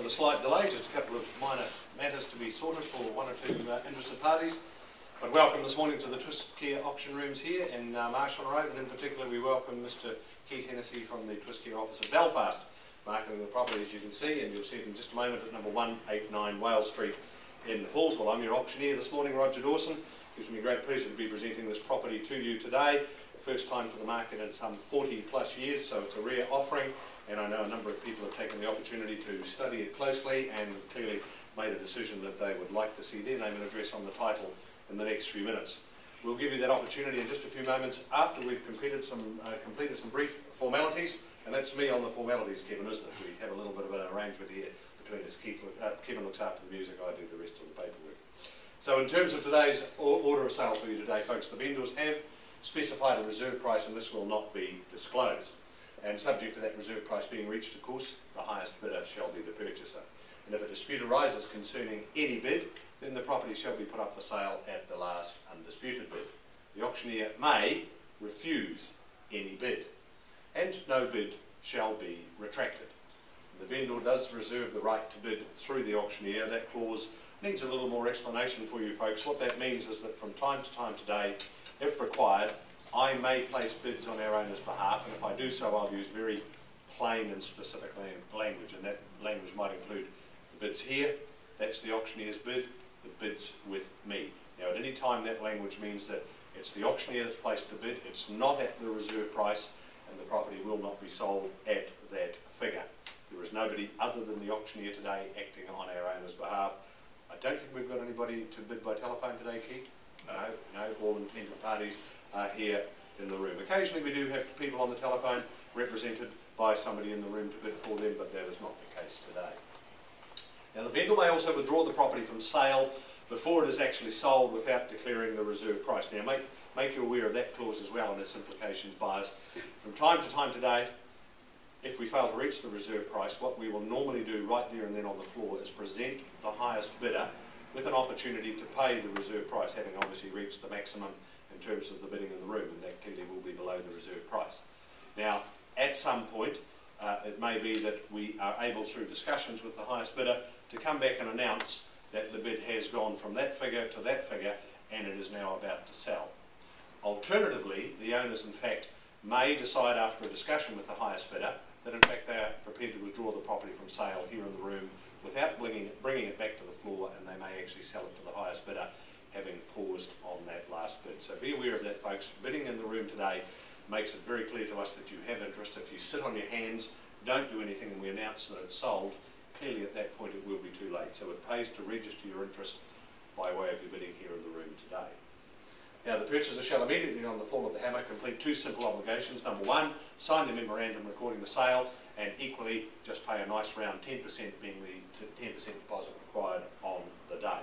the slight delay, just a couple of minor matters to be sorted for one or two interested parties. But welcome this morning to the Twiss Keir auction rooms here in Marshall Road, and in particular we welcome Mr Keith Hennessy from the Twiss Keir office at Belfast, marketing the property as you can see, and you'll see it in just a moment at number 189 Wales Street in Hallsville. I'm your auctioneer this morning, Roger Dawson. It gives me great pleasure to be presenting this property to you today. First time to the market in some 40 plus years, so it's a rare offering, and I know a number of people have taken the opportunity to study it closely and clearly made a decision that they would like to see their name and address on the title in the next few minutes. We'll give you that opportunity in just a few moments after we've completed some brief formalities, and that's me on the formalities, Kevin, isn't it? We have a little bit of an arrangement here between us. Kevin looks after the music, I do the rest of the paperwork. So in terms of today's order of sale for you today, folks, the vendors have specified a reserve price, and this will not be disclosed. And subject to that reserve price being reached, of course, the highest bidder shall be the purchaser. And if a dispute arises concerning any bid, then the property shall be put up for sale at the last undisputed bid. The auctioneer may refuse any bid, and no bid shall be retracted. The vendor does reserve the right to bid through the auctioneer. That clause needs a little more explanation for you folks. What that means is that from time to time today, if required, I may place bids on our owner's behalf, and if I do so, I'll use very plain and specific language, and that language might include the bids here, that's the auctioneer's bid, the bids with me. Now, at any time, that language means that it's the auctioneer that's placed the bid, it's not at the reserve price, and the property will not be sold at that figure. There is nobody other than the auctioneer today acting on our owner's behalf. I don't think we've got anybody to bid by telephone today, Keith. No, all intended parties are here in the room. Occasionally we do have people on the telephone represented by somebody in the room to bid for them, but that is not the case today. Now, the vendor may also withdraw the property from sale before it is actually sold without declaring the reserve price. Now, make you aware of that clause as well and its implications, buyers. From time to time today, if we fail to reach the reserve price, what we will normally do right there and then on the floor is present the highest bidder with an opportunity to pay the reserve price, having obviously reached the maximum in terms of the bidding in the room, and that clearly will be below the reserve price. Now, at some point, it may be that we are able, through discussions with the highest bidder, to come back and announce that the bid has gone from that figure to that figure, and it is now about to sell. Alternatively, the owners, in fact, may decide after a discussion with the highest bidder that, in fact, they are prepared to withdraw the property from sale here in the room without bringing it back to the floor, and they may actually sell it to the highest bidder, having paused on that last bid. So be aware of that, folks. Bidding in the room today makes it very clear to us that you have interest. If you sit on your hands, don't do anything, and we announce that it's sold, clearly at that point it will be too late. So it pays to register your interest by way of your bidding here in the room today. Now, the purchaser shall immediately, on the fall of the hammer, complete two simple obligations. Number one, sign the memorandum recording the sale, and equally just pay a nice round 10%, being the 10% deposit required on the day.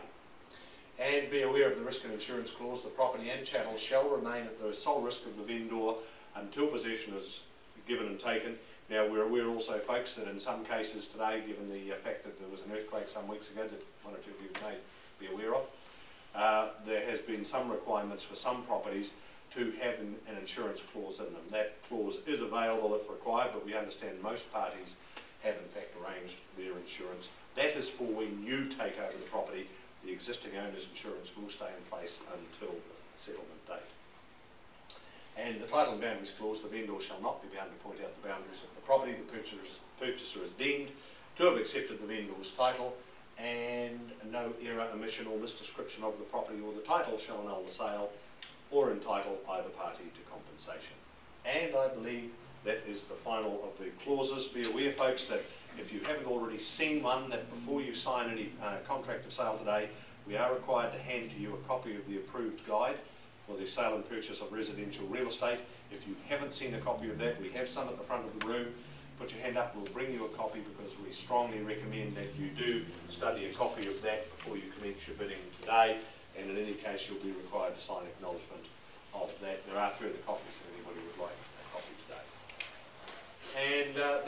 And be aware of the risk and insurance clause. The property and chattel shall remain at the sole risk of the vendor until possession is given and taken. Now, we're aware also, folks, that in some cases today, given the fact that there was an earthquake some weeks ago that one or two people may be aware of, there has been some requirements for some properties to have an insurance clause in them. That clause is available if required, but we understand most parties have in fact arranged their insurance. That is for when you take over the property. The existing owner's insurance will stay in place until the settlement date. And the title and boundaries clause, the vendor shall not be bound to point out the boundaries of the property. The purchaser is deemed to have accepted the vendor's title, and no error, omission or misdescription of the property or the title shall annul the sale or entitle either party to compensation. And I believe that is the final of the clauses. Be aware, folks, that if you haven't already seen one, that before you sign any contract of sale today, we are required to hand to you a copy of the approved guide for the sale and purchase of residential real estate. If you haven't seen a copy of that, we have some at the front of the room. Put your hand up, we'll bring you a copy, because we strongly recommend that you do study a copy of that before you commence your bidding today, and in any case you'll be required to sign acknowledgement of that. There are further copies if anybody would like a copy today. And